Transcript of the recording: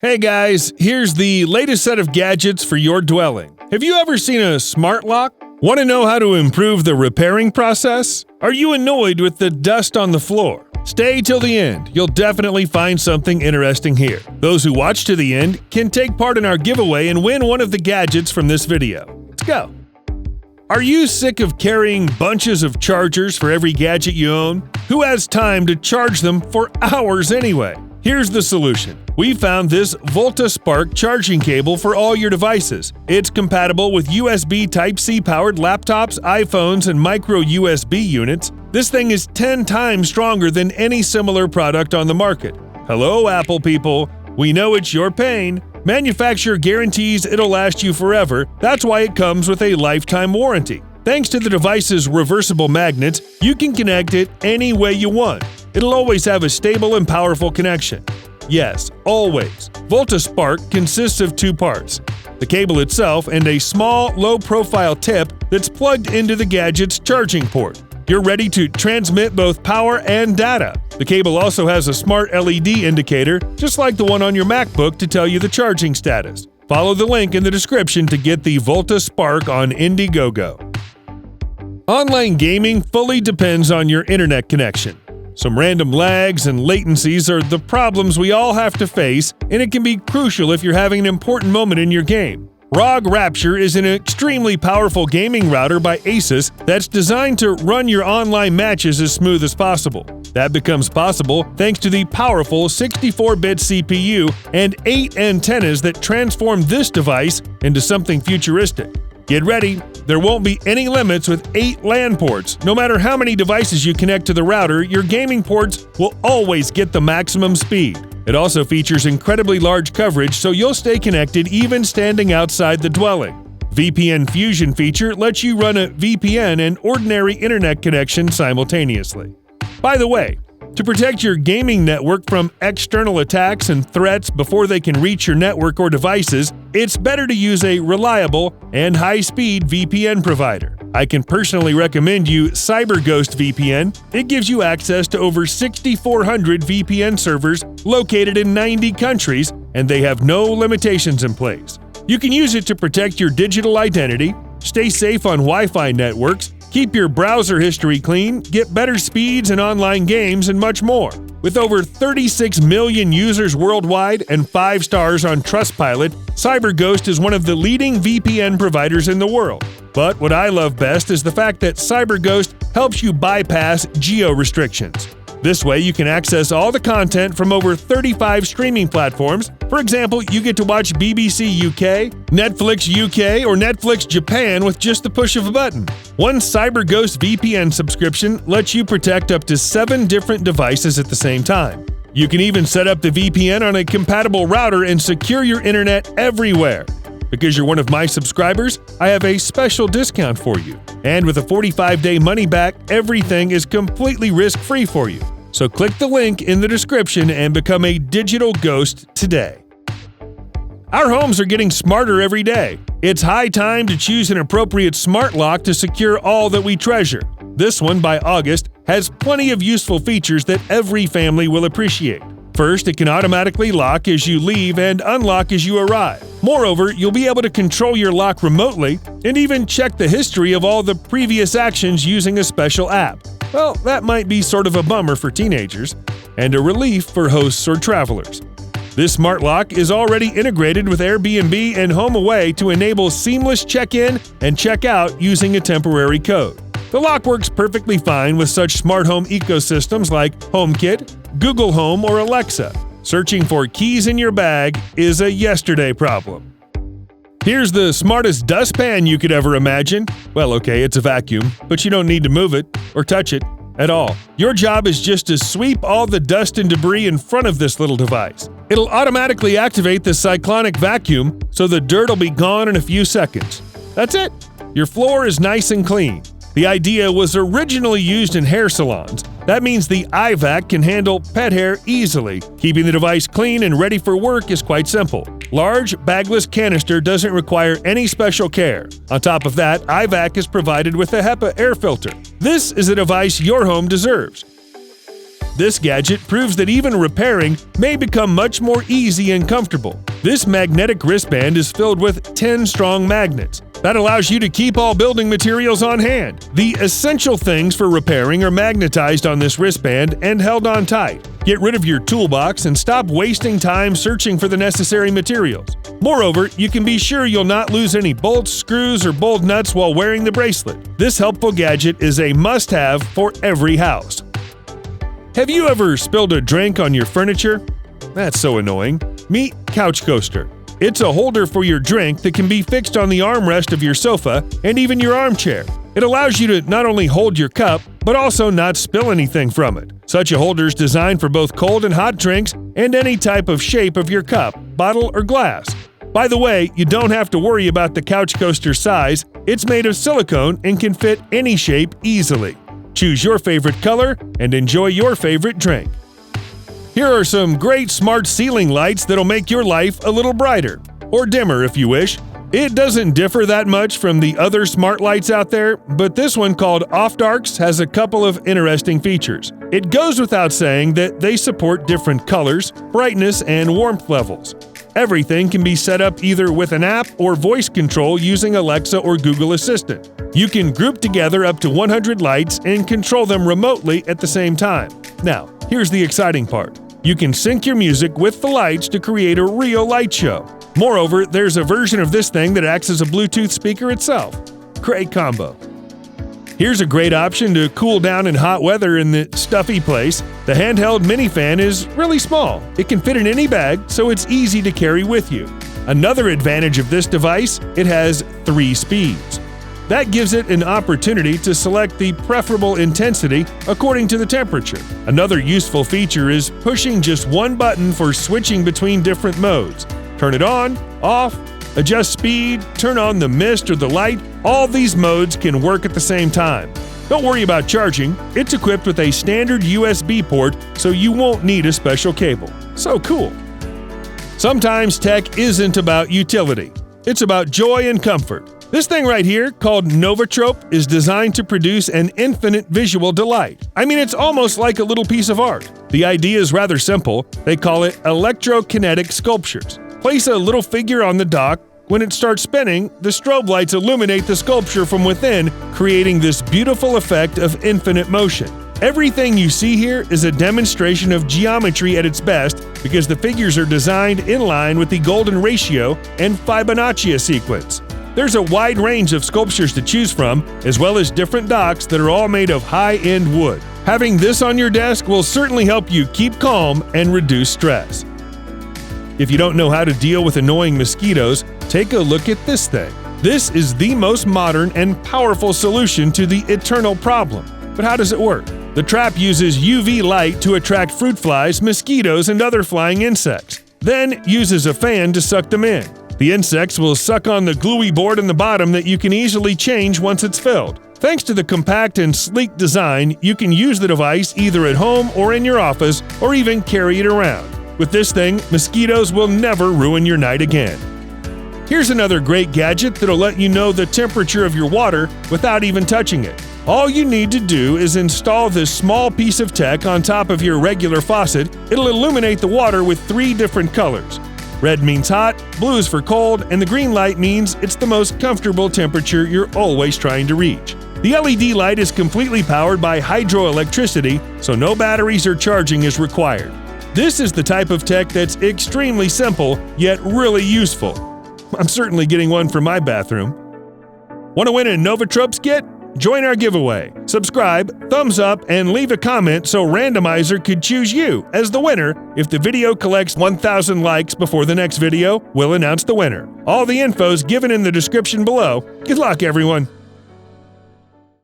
Hey guys, here's the latest set of gadgets for your dwelling. Have you ever seen a smart lock? Want to know how to improve the repairing process? Are you annoyed with the dust on the floor? Stay till the end. You'll definitely find something interesting here. Those who watch to the end can take part in our giveaway and win one of the gadgets from this video. Let's go. Are you sick of carrying bunches of chargers for every gadget you own? Who has time to charge them for hours anyway? Here's the solution. We found this VOLTA Spark charging cable for all your devices. It's compatible with USB Type-C powered laptops, iPhones, and micro USB units. This thing is 10 times stronger than any similar product on the market. Hello, Apple people. We know it's your pain. Manufacturer guarantees it'll last you forever. That's why it comes with a lifetime warranty. Thanks to the device's reversible magnets, you can connect it any way you want. It'll always have a stable and powerful connection. Yes, always. VOLTA Spark consists of two parts: the cable itself and a small, low-profile tip that's plugged into the gadget's charging port. You're ready to transmit both power and data. The cable also has a smart LED indicator, just like the one on your MacBook, to tell you the charging status. Follow the link in the description to get the VOLTA Spark on Indiegogo. Online gaming fully depends on your internet connection. Some random lags and latencies are the problems we all have to face, and it can be crucial if you're having an important moment in your game. ROG Rapture is an extremely powerful gaming router by ASUS that's designed to run your online matches as smooth as possible. That becomes possible thanks to the powerful 64-bit CPU and 8 antennas that transform this device into something futuristic. Get ready, there won't be any limits with 8 LAN ports. No matter how many devices you connect to the router, your gaming ports will always get the maximum speed. It also features incredibly large coverage, so you'll stay connected even standing outside the dwelling. VPN Fusion feature lets you run a VPN and ordinary internet connection simultaneously. By the way, to protect your gaming network from external attacks and threats before they can reach your network or devices, it's better to use a reliable and high-speed VPN provider. I can personally recommend you CyberGhost VPN. It gives you access to over 6,400 VPN servers located in 90 countries, and they have no limitations in place. You can use it to protect your digital identity, stay safe on Wi-Fi networks, keep your browser history clean, get better speeds in online games, and much more. With over 36 million users worldwide and 5 stars on Trustpilot, CyberGhost is one of the leading VPN providers in the world. But what I love best is the fact that CyberGhost helps you bypass geo-restrictions. This way, you can access all the content from over 35 streaming platforms. For example, you get to watch BBC UK, Netflix UK, or Netflix Japan with just the push of a button. One CyberGhost VPN subscription lets you protect up to 7 different devices at the same time. You can even set up the VPN on a compatible router and secure your internet everywhere. Because you're one of my subscribers, I have a special discount for you. And with a 45-day money-back, everything is completely risk-free for you. So click the link in the description and become a digital ghost today. Our homes are getting smarter every day. It's high time to choose an appropriate smart lock to secure all that we treasure. This one, by August, has plenty of useful features that every family will appreciate. First, it can automatically lock as you leave and unlock as you arrive. Moreover, you'll be able to control your lock remotely and even check the history of all the previous actions using a special app. Well, that might be sort of a bummer for teenagers and a relief for hosts or travelers. This smart lock is already integrated with Airbnb and HomeAway to enable seamless check-in and check-out using a temporary code. The lock works perfectly fine with such smart home ecosystems like HomeKit, Google Home, or Alexa. Searching for keys in your bag is a yesterday problem. Here's the smartest dustpan you could ever imagine. Well, okay, it's a vacuum, but you don't need to move it or touch it at all. Your job is just to sweep all the dust and debris in front of this little device. It'll automatically activate the cyclonic vacuum, so the dirt will be gone in a few seconds. That's it. Your floor is nice and clean. The idea was originally used in hair salons. That means the iVac can handle pet hair easily. Keeping the device clean and ready for work is quite simple. Large, bagless canister doesn't require any special care. On top of that, iVac is provided with a HEPA air filter. This is a device your home deserves. This gadget proves that even repairing may become much more easy and comfortable. This magnetic wristband is filled with 10 strong magnets. That allows you to keep all building materials on hand. The essential things for repairing are magnetized on this wristband and held on tight. Get rid of your toolbox and stop wasting time searching for the necessary materials. Moreover, you can be sure you'll not lose any bolts, screws, or bolt nuts while wearing the bracelet. This helpful gadget is a must-have for every house. Have you ever spilled a drink on your furniture? That's so annoying. Meet CouchCoaster. It's a holder for your drink that can be fixed on the armrest of your sofa and even your armchair. It allows you to not only hold your cup, but also not spill anything from it. Such a holder is designed for both cold and hot drinks and any type of shape of your cup, bottle, or glass. By the way, you don't have to worry about the CouchCoaster size. It's made of silicone and can fit any shape easily. Choose your favorite color and enjoy your favorite drink. Here are some great smart ceiling lights that'll make your life a little brighter, or dimmer if you wish. It doesn't differ that much from the other smart lights out there, but this one called Off Darks has a couple of interesting features. It goes without saying that they support different colors, brightness, and warmth levels. Everything can be set up either with an app or voice control using Alexa or Google Assistant. You can group together up to 100 lights and control them remotely at the same time. Now, here's the exciting part. You can sync your music with the lights to create a real light show. Moreover, there's a version of this thing that acts as a Bluetooth speaker itself. Great combo. Here's a great option to cool down in hot weather in the stuffy place. The handheld mini fan is really small. It can fit in any bag, so it's easy to carry with you. Another advantage of this device, it has 3 speeds. That gives it an opportunity to select the preferable intensity according to the temperature. Another useful feature is pushing just one button for switching between different modes. Turn it on, off, adjust speed, turn on the mist or the light. All these modes can work at the same time. Don't worry about charging. It's equipped with a standard USB port, so you won't need a special cable. So cool. Sometimes tech isn't about utility. It's about joy and comfort. This thing right here, called Novatropes, is designed to produce an infinite visual delight. I mean, it's almost like a little piece of art. The idea is rather simple. They call it electrokinetic sculptures. Place a little figure on the dock. When it starts spinning, the strobe lights illuminate the sculpture from within, creating this beautiful effect of infinite motion. Everything you see here is a demonstration of geometry at its best because the figures are designed in line with the golden ratio and Fibonacci sequence. There's a wide range of sculptures to choose from, as well as different docks that are all made of high-end wood. Having this on your desk will certainly help you keep calm and reduce stress. If you don't know how to deal with annoying mosquitoes, take a look at this thing. This is the most modern and powerful solution to the eternal problem. But how does it work? The trap uses UV light to attract fruit flies, mosquitoes, and other flying insects, then uses a fan to suck them in. The insects will suck on the gluey board in the bottom that you can easily change once it's filled. Thanks to the compact and sleek design, you can use the device either at home or in your office, or even carry it around. With this thing, mosquitoes will never ruin your night again. Here's another great gadget that'll let you know the temperature of your water without even touching it. All you need to do is install this small piece of tech on top of your regular faucet. It'll illuminate the water with 3 different colors. Red means hot, blue is for cold, and the green light means it's the most comfortable temperature you're always trying to reach. The LED light is completely powered by hydroelectricity, so no batteries or charging is required. This is the type of tech that's extremely simple, yet really useful. I'm certainly getting one for my bathroom. Want to win a Novatropes kit? Join our giveaway. Subscribe, thumbs up, and leave a comment so Randomizer could choose you as the winner. If the video collects 1,000 likes before the next video, we'll announce the winner. All the info's given in the description below. Good luck, everyone.